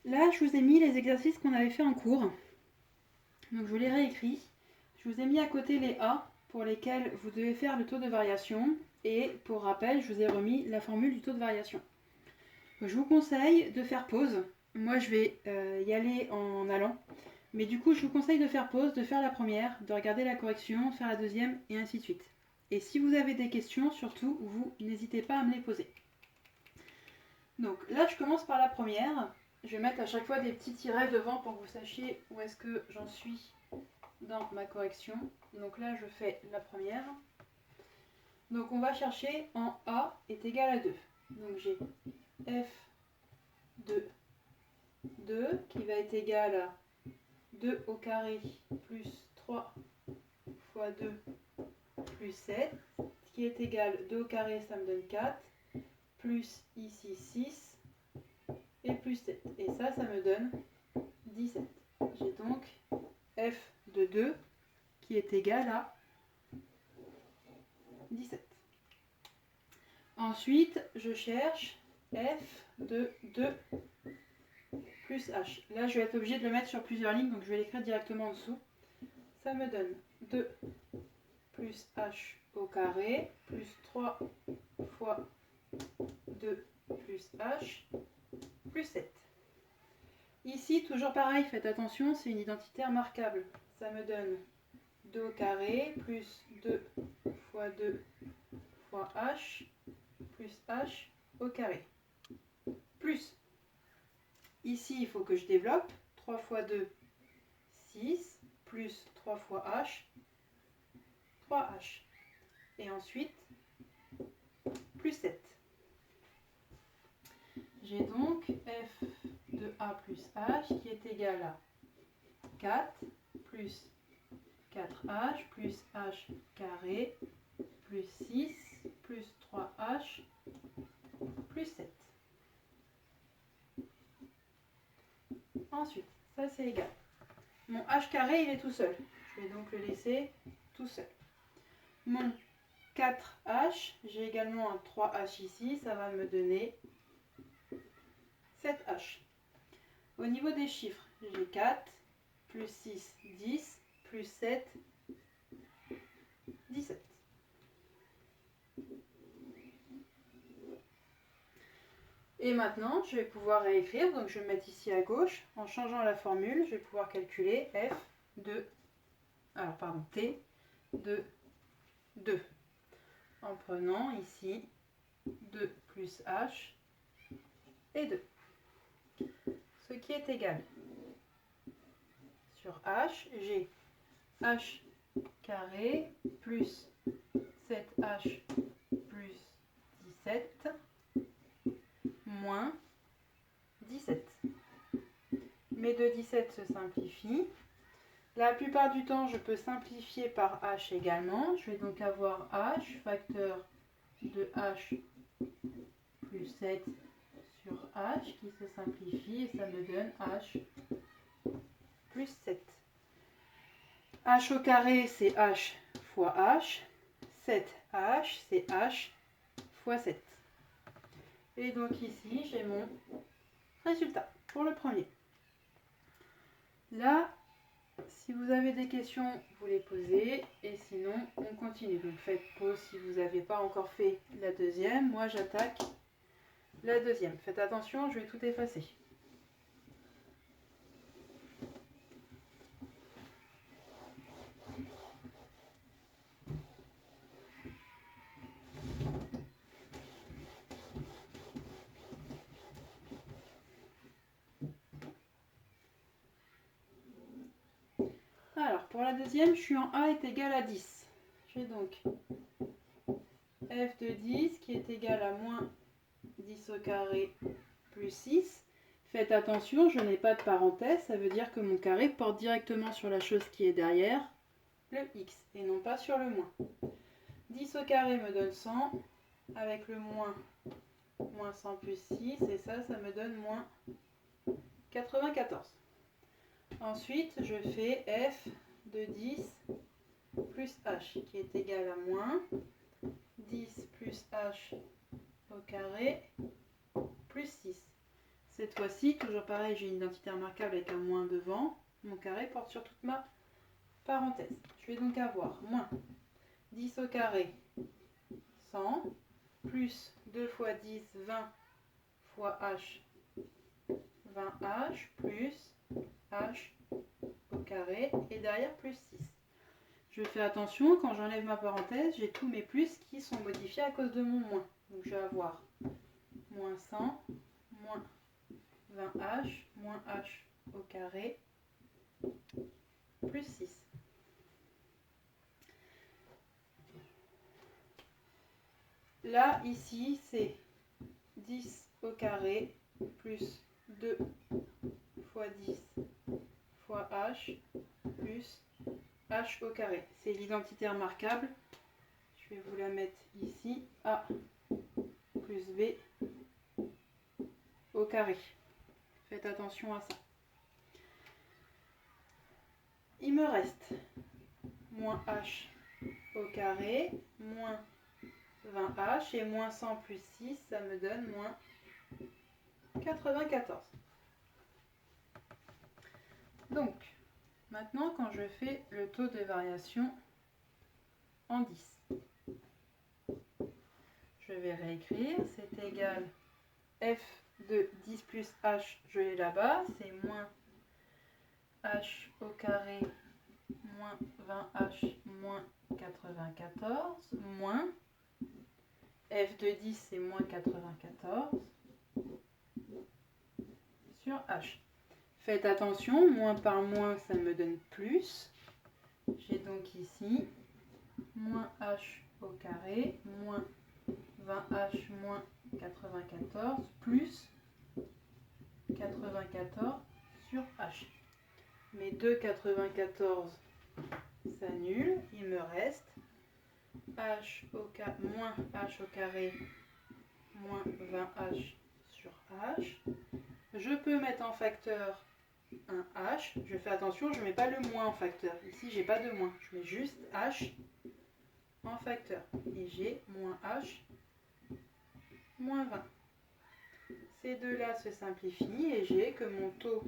Là, je vous ai mis les exercices qu'on avait fait en cours. Donc, je vous les réécris. Je vous ai mis à côté les A pour lesquels vous devez faire le taux de variation. Et pour rappel, je vous ai remis la formule du taux de variation. Donc, je vous conseille de faire pause. Moi, je vais y aller en allant. Mais du coup, je vous conseille de faire pause, de faire la première, de regarder la correction, de faire la deuxième, et ainsi de suite. Et si vous avez des questions, surtout, vous n'hésitez pas à me les poser. Donc là, je commence par la première. Je vais mettre à chaque fois des petits tirets devant pour que vous sachiez où est-ce que j'en suis dans ma correction. Donc là, je fais la première. Donc on va chercher en A est égal à 2. Donc j'ai F de 2 qui va être égal à 2 au carré plus 3 fois 2 plus 7, qui est égal à 2 au carré, ça me donne 4, plus ici 6 et plus 7. Et ça me donne 17. J'ai donc F de 2 qui est égal à 17. Ensuite, je cherche F de 2 plus H. Là, je vais être obligé de le mettre sur plusieurs lignes, donc je vais l'écrire directement en dessous. Ça me donne 2 plus H au carré, plus 3 fois 2 plus H, plus 7. Ici, toujours pareil, faites attention, c'est une identité remarquable. Ça me donne 2 au carré, plus 2 fois 2 fois H, plus H au carré. Plus, ici, il faut que je développe. 3 fois 2, 6, plus 3 fois H, 3H. Et ensuite, plus 7. J'ai donc F de A plus H qui est égal à 4 plus 4H plus H carré plus 6 plus 3H plus 7. Ensuite, ça c'est égal. Mon H carré, il est tout seul. Je vais donc le laisser tout seul. Mon 4H, j'ai également un 3H ici, ça va me donner 7H. Au niveau des chiffres, j'ai 4, plus 6, 10, plus 7, 17. Et maintenant, je vais pouvoir réécrire, donc je vais me mettre ici à gauche. En changeant la formule, je vais pouvoir calculer F de, T de 2. En prenant ici 2 plus H et 2. Ce qui est égal. Sur H, j'ai H carré plus 7H plus 17 moins 17. Mes deux 17 se simplifient. La plupart du temps, je peux simplifier par H également. Je vais donc avoir H, facteur de H plus 7 sur H qui se simplifie et ça me donne H plus 7. H au carré, c'est H fois H. 7H, c'est H fois 7. Et donc ici, j'ai mon résultat pour le premier. Là, si vous avez des questions, vous les posez. Et sinon, on continue. Donc faites pause si vous n'avez pas encore fait la deuxième. Moi, j'attaque la deuxième. Faites attention, je vais tout effacer. Alors, pour la deuxième, je suis en A est égal à 10. J'ai donc F de 10 qui est égal à moins 10 au carré plus 6. Faites attention, je n'ai pas de parenthèse, ça veut dire que mon carré porte directement sur la chose qui est derrière, le x, et non pas sur le moins. 10 au carré me donne 100, avec le moins 100 plus 6, et ça me donne moins 94. Ensuite, je fais f de 10 plus h, qui est égal à moins 10 plus h au carré plus 6. Cette fois-ci, toujours pareil, j'ai une identité remarquable avec un moins devant. Mon carré porte sur toute ma parenthèse. Je vais donc avoir moins 10 au carré 100 plus 2 fois 10, 20 fois h, 20h plus h au carré et derrière plus 6. Je fais attention, quand j'enlève ma parenthèse, j'ai tous mes plus qui sont modifiés à cause de mon moins. Donc je vais avoir moins 100, moins 20h, moins h au carré, plus 6. Là, ici, c'est 10 au carré plus 2 fois 10 fois h plus h au carré. C'est l'identité remarquable. Je vais vous la mettre ici. A plus B au carré. Faites attention à ça. Il me reste moins h au carré, moins 20h et moins 100 plus 6, ça me donne moins 94. Donc, maintenant quand je fais le taux de variation en 10, je vais réécrire, c'est égal f de 10 plus h, je l'ai là-bas, c'est moins h au carré moins 20h moins 94 moins f de 10 c'est moins 94 sur h. Faites attention, moins par moins ça me donne plus. J'ai donc ici moins h au carré moins 20h moins 94 plus 94 sur h. Mes deux 94 s'annulent, il me reste moins h au carré moins 20h sur h. Je peux mettre en facteur un h. Je fais attention, je ne mets pas le moins en facteur. Ici, j'ai pas de moins. Je mets juste h en facteur. Et j'ai moins h moins 20. Ces deux-là se simplifient et j'ai que mon taux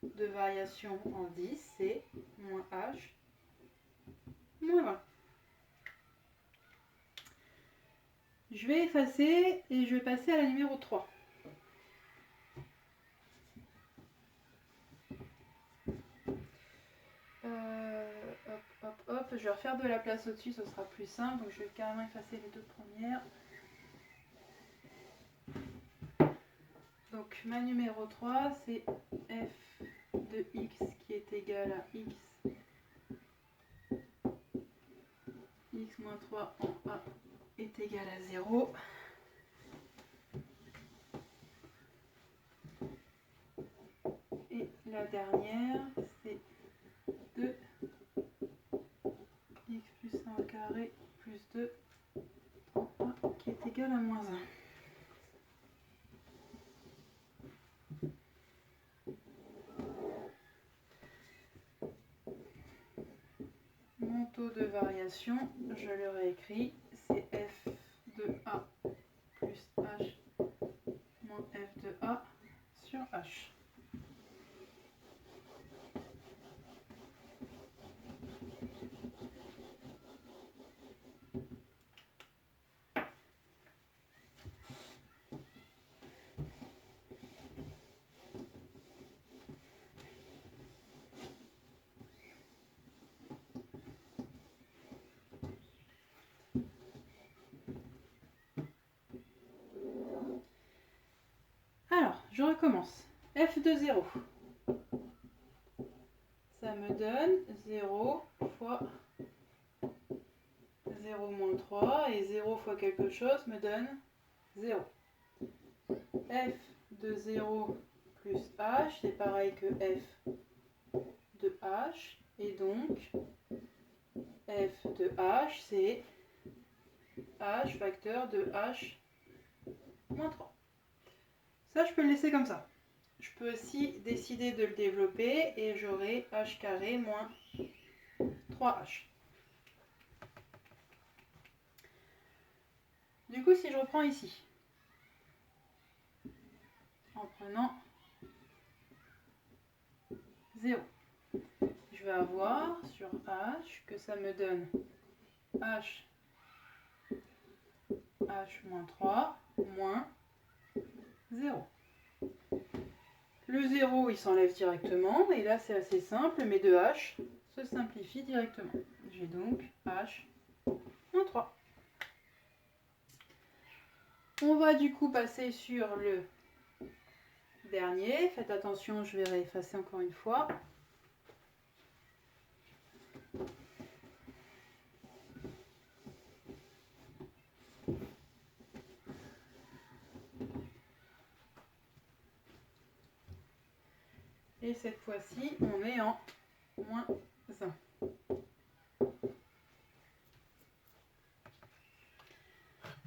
de variation en 10, c'est moins h moins 20. Je vais effacer et je vais passer à la numéro 3. Hop, je vais refaire de la place au-dessus, ce sera plus simple. Donc je vais carrément effacer les deux premières. Donc ma numéro 3, c'est f de x qui est égal à x moins 3 en a est égal à 0. Et la dernière, c'est 2 x plus 1 au carré plus 2 en a qui est égal à moins 1. Mon taux de variation, je le réécris, c'est f de a plus h moins f de a sur h. Alors, je recommence. F de 0. Ça me donne 0 fois 0 moins 3 et 0 fois quelque chose me donne 0. F de 0 plus h, c'est pareil que f de h. Et donc, f de h, c'est h facteur de h moins 3. Ça, je peux le laisser comme ça. Je peux aussi décider de le développer et j'aurai h carré moins 3h. Du coup, si je reprends ici, en prenant 0. Je vais avoir sur H que ça me donne H moins 3 moins 0. Le 0 il s'enlève directement et là c'est assez simple, mes deux H se simplifient directement. J'ai donc H moins 3. On va du coup passer sur le dernier. Faites attention, je vais réeffacer encore une fois. Et cette fois-ci, on est en moins 1.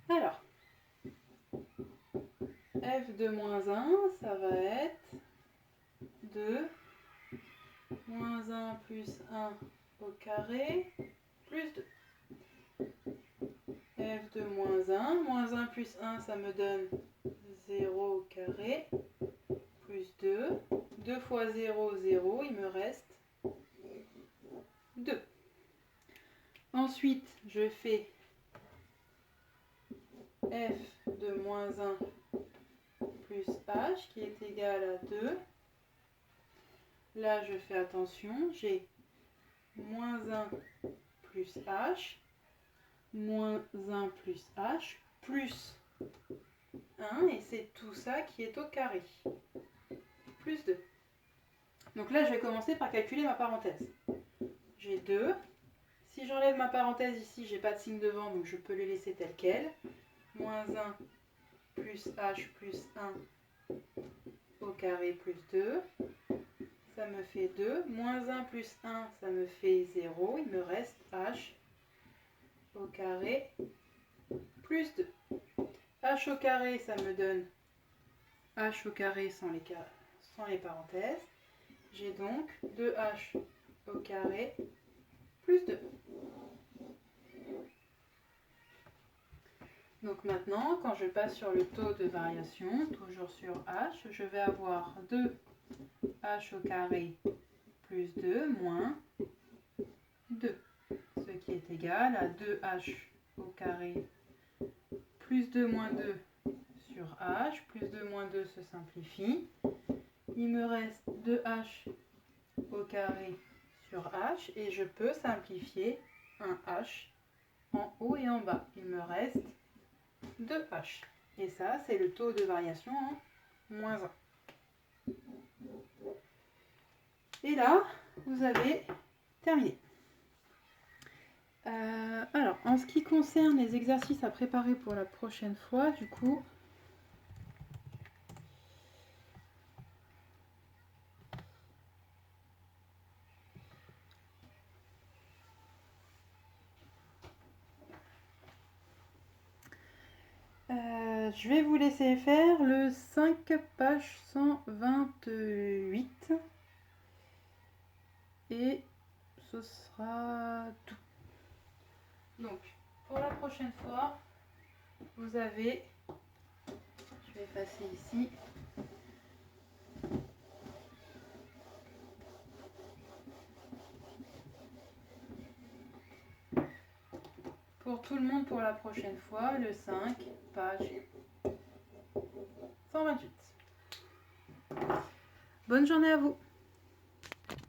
Alors, f de moins 1, ça va être 2 moins 1 plus 1 au carré plus 2. F de moins 1 plus 1, ça me donne 0 au carré plus 2. 2 fois 0, 0, il me reste 2. Ensuite, je fais f de moins 1 plus h qui est égal à 2. Là, je fais attention, j'ai moins 1 plus h, moins 1 plus h, plus 1, et c'est tout ça qui est au carré, plus 2. Donc là, je vais commencer par calculer ma parenthèse. J'ai 2. Si j'enlève ma parenthèse ici, j'ai pas de signe devant, donc je peux les laisser telles quelles. Moins 1 plus h plus 1 au carré plus 2. Ça me fait 2. Moins 1 plus 1, ça me fait 0. Il me reste h au carré plus 2. H au carré, ça me donne h au carré sans les parenthèses. J'ai donc 2h au carré plus 2. Donc maintenant, quand je passe sur le taux de variation, toujours sur h, je vais avoir 2h au carré plus 2 moins 2, ce qui est égal à 2h au carré plus 2 moins 2 sur h, plus 2 moins 2 se simplifie. Il me reste 2h au carré sur h et je peux simplifier un h en haut et en bas. Il me reste 2h. Et ça, c'est le taux de variation en moins 1. Et là, vous avez terminé. Alors, en ce qui concerne les exercices à préparer pour la prochaine fois, du coup, je vais vous laisser faire le 5 page 128 et ce sera tout. Donc, pour la prochaine fois, vous avez, je vais passer ici, pour tout le monde pour la prochaine fois, le 5 page 128. Bonne journée à vous.